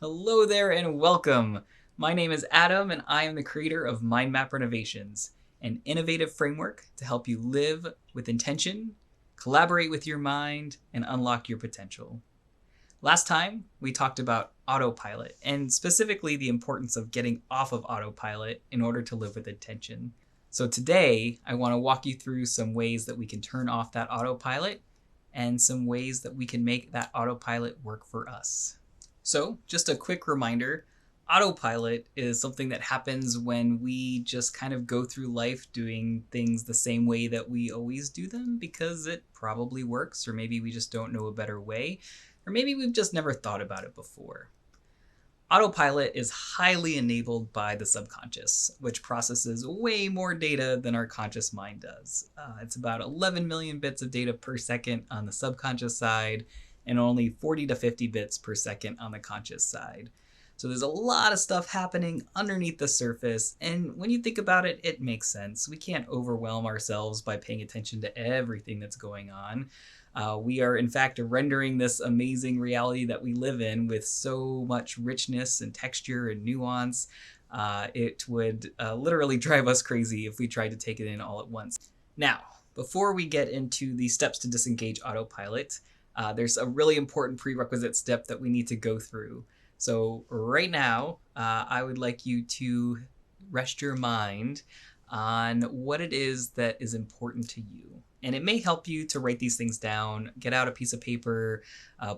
Hello there and welcome. My name is Adam and I am the creator of Mind Map Renovations, an innovative framework to help you live with intention, collaborate with your mind, and unlock your potential. Last time, we talked about autopilot and specifically the importance of getting off of autopilot in order to live with intention. So today, I want to walk you through some ways that we can turn off that autopilot and some ways that we can make that autopilot work for us. So, just a quick reminder, autopilot is something that happens when we just kind of go through life doing things the same way that we always do them because it probably works, or maybe we just don't know a better way, or maybe we've just never thought about it before. Autopilot is highly enabled by the subconscious, which processes way more data than our conscious mind does. It's about 11 million bits of data per second on the subconscious side, and only 40 to 50 bits per second on the conscious side. So there's a lot of stuff happening underneath the surface, and when you think about it, it makes sense. We can't overwhelm ourselves by paying attention to everything that's going on. We are, in fact, rendering this amazing reality that we live in with so much richness and texture and nuance. It would literally drive us crazy if we tried to take it in all at once. Now, before we get into the steps to disengage autopilot, there's a really important prerequisite step that we need to go through. So right now, I would like you to rest your mind on what it is that is important to you. And it may help you to write these things down, get out a piece of paper,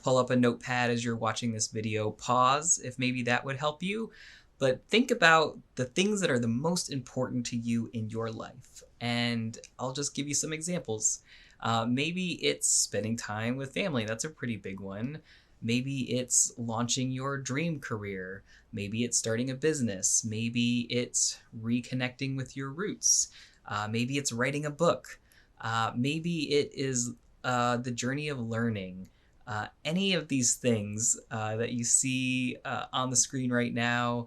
pull up a notepad as you're watching this video, pause if maybe that would help you. But think about the things that are the most important to you in your life. And I'll just give you some examples. Maybe it's spending time with family. That's a pretty big one. Maybe it's launching your dream career. Maybe it's starting a business. Maybe it's reconnecting with your roots. Maybe it's writing a book. Maybe it is the journey of learning. Any of these things that you see on the screen right now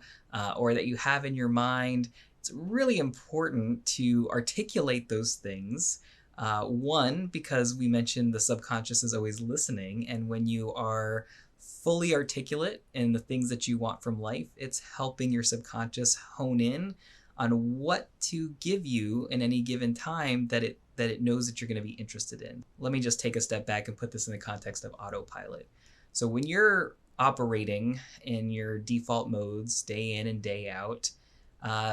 or that you have in your mind, it's really important to articulate those things. One, because we mentioned the subconscious is always listening, and when you are fully articulate in the things that you want from life, it's helping your subconscious hone in on what to give you in any given time that it knows that you're going to be interested in. Let me just take a step back and put this in the context of autopilot. So when you're operating in your default modes day in and day out,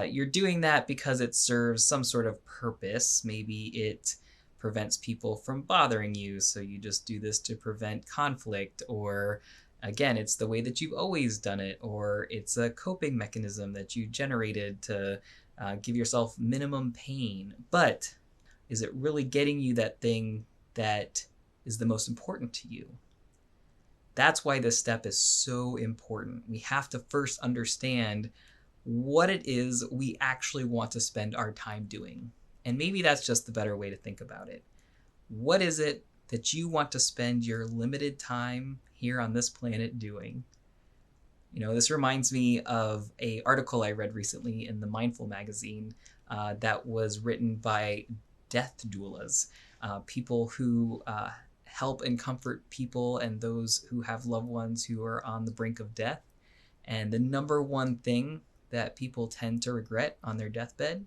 you're doing that because it serves some sort of purpose. Maybe it prevents people from bothering you, so you just do this to prevent conflict, or again, it's the way that you've always done it, or it's a coping mechanism that you generated to give yourself minimum pain. But is it really getting you that thing that is the most important to you? That's why this step is so important. We have to first understand what it is we actually want to spend our time doing. And maybe that's just the better way to think about it. What is it that you want to spend your limited time here on this planet doing? You know, this reminds me of an article I read recently in the Mindful magazine that was written by death doulas, people who help and comfort people and those who have loved ones who are on the brink of death. And the number one thing that people tend to regret on their deathbed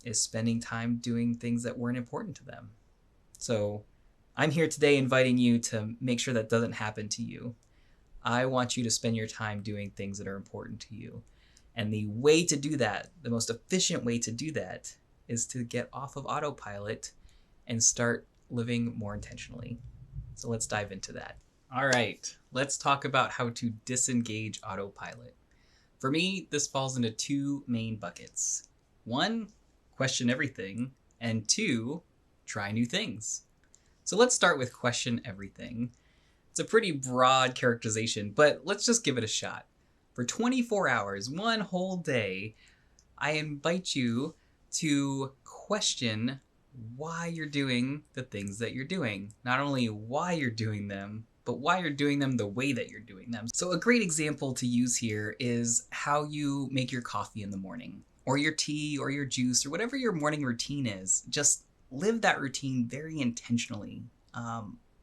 is spending time doing things that weren't important to them. So I'm here today inviting you to make sure that doesn't happen to you. I want you to spend your time doing things that are important to you. And the way to do that, the most efficient way to do that, is to get off of autopilot and start living more intentionally. So let's dive into that. All right, let's talk about how to disengage autopilot. For me, this falls into two main buckets. One, question everything, and two, try new things. So let's start with question everything. It's a pretty broad characterization, but let's just give it a shot. For 24 hours, one whole day, I invite you to question why you're doing the things that you're doing. Not only why you're doing them, but why you're doing them the way that you're doing them. So a great example to use here is how you make your coffee in the morning, or your tea, or your juice, or whatever your morning routine is. Just live that routine very intentionally.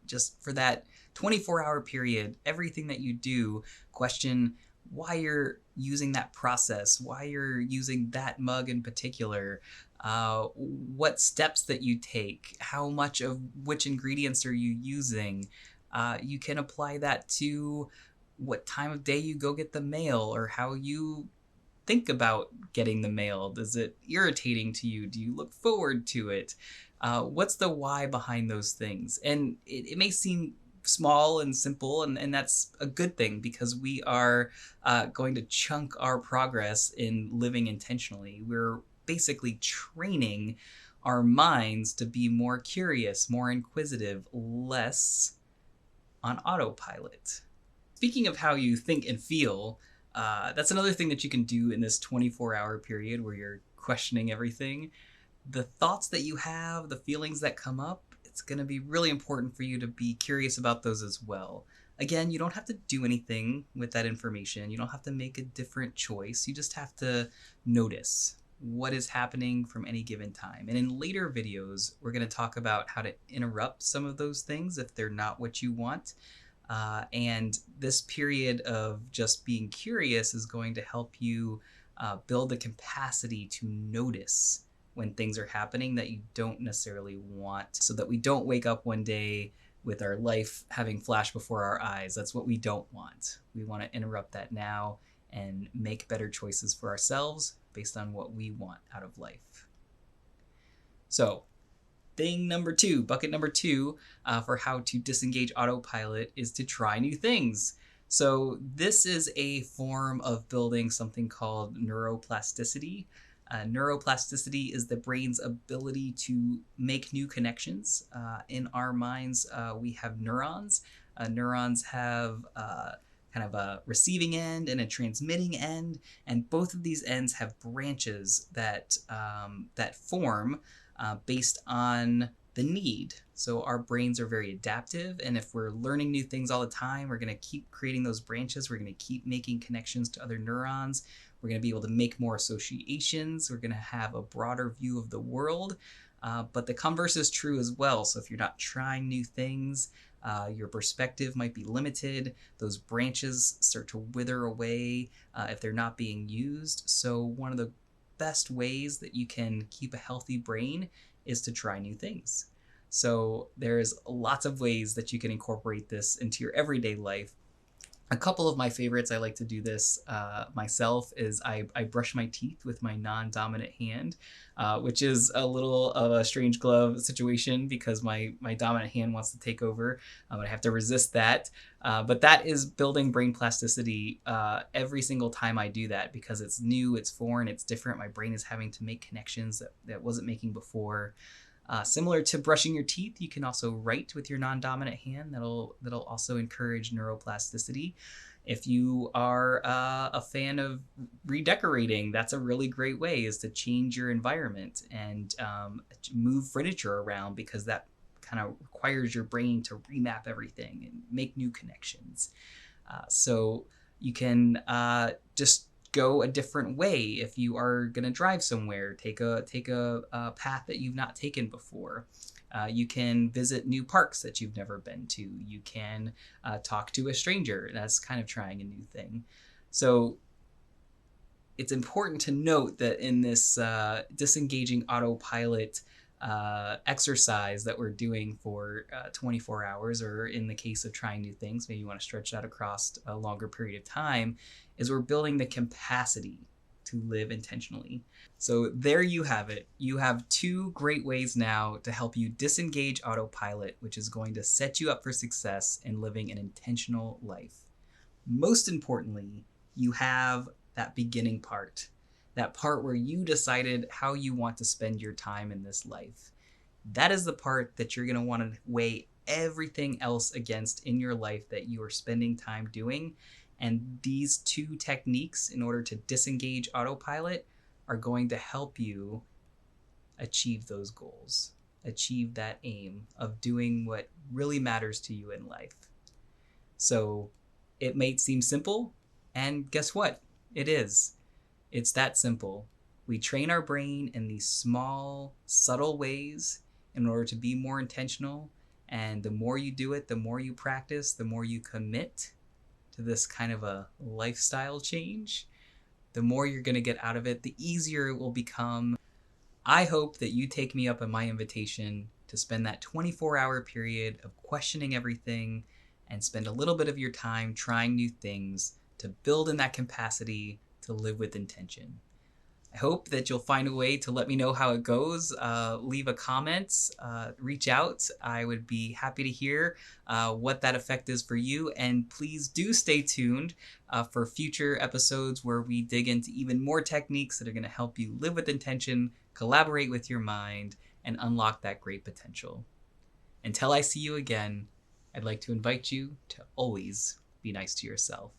just for that 24-hour period, everything that you do, question why you're using that process, why you're using that mug in particular, what steps that you take, how much of which ingredients are you using. You can apply that to what time of day you go get the mail, or how you think about getting the mail. Is it irritating to you? Do you look forward to it? What's the why behind those things? And it may seem small and simple, and that's a good thing, because we are going to chunk our progress in living intentionally. We're basically training our minds to be more curious, more inquisitive, less on autopilot. Speaking of how you think and feel, that's another thing that you can do in this 24-hour period where you're questioning everything. The thoughts that you have, the feelings that come up, it's going to be really important for you to be curious about those as well. Again, you don't have to do anything with that information. You don't have to make a different choice. You just have to notice what is happening from any given time. And in later videos, we're going to talk about how to interrupt some of those things if they're not what you want. And this period of just being curious is going to help you build the capacity to notice when things are happening that you don't necessarily want, so that we don't wake up one day with our life having flashed before our eyes. That's what we don't want. We want to interrupt that now and make better choices for ourselves based on what we want out of life. So, thing number two, bucket number two, for how to disengage autopilot is to try new things. So this is a form of building something called neuroplasticity. Neuroplasticity is the brain's ability to make new connections. In our minds, we have neurons. Neurons have kind of a receiving end and a transmitting end, and both of these ends have branches that form based on the need. So our brains are very adaptive, and if we're learning new things all the time, we're going to keep creating those branches. We're going to keep making connections to other neurons. We're going to be able to make more associations. We're going to have a broader view of the world. But the converse is true as well. So if you're not trying new things, your perspective might be limited. Those branches start to wither away if they're not being used. So one of the best ways that you can keep a healthy brain is to try new things. So there's lots of ways that you can incorporate this into your everyday life. A couple of my favorites, I like to do this myself, is I brush my teeth with my non-dominant hand, which is a little of a strange glove situation because my dominant hand wants to take over. I have to resist that. But that is building brain plasticity every single time I do that, because it's new, it's foreign, it's different. My brain is having to make connections that wasn't making before. Similar to brushing your teeth, you can also write with your non-dominant hand. That'll also encourage neuroplasticity. If you are a fan of redecorating, that's a really great way, is to change your environment and move furniture around, because that kind of requires your brain to remap everything and make new connections. So you can just go a different way. If you are going to drive somewhere, take a path that you've not taken before. You can visit new parks that you've never been to. You can talk to a stranger. That's kind of trying a new thing. So it's important to note that in this disengaging autopilot exercise that we're doing for 24 hours, or in the case of trying new things, maybe you want to stretch that across a longer period of time, is we're building the capacity to live intentionally. So there you have it. You have two great ways now to help you disengage autopilot, which is going to set you up for success in living an intentional life. Most importantly, you have that beginning part, that part where you decided how you want to spend your time in this life. That is the part that you're going to want to weigh everything else against in your life that you are spending time doing. And these two techniques, in order to disengage autopilot, are going to help you achieve those goals, achieve that aim of doing what really matters to you in life. So it may seem simple, and guess what? It is. It's that simple. We train our brain in these small, subtle ways in order to be more intentional, And the more you do it, the more you practice, the more you commit to this kind of a lifestyle change, the more you're going to get out of it, the easier it will become. I hope that you take me up on my invitation to spend that 24-hour period of questioning everything and spend a little bit of your time trying new things to build in that capacity to live with intention. I hope that you'll find a way to let me know how it goes. Leave a comment, reach out. I would be happy to hear what that effect is for you. And please do stay tuned for future episodes where we dig into even more techniques that are going to help you live with intention, collaborate with your mind, and unlock that great potential. Until I see you again, I'd like to invite you to always be nice to yourself.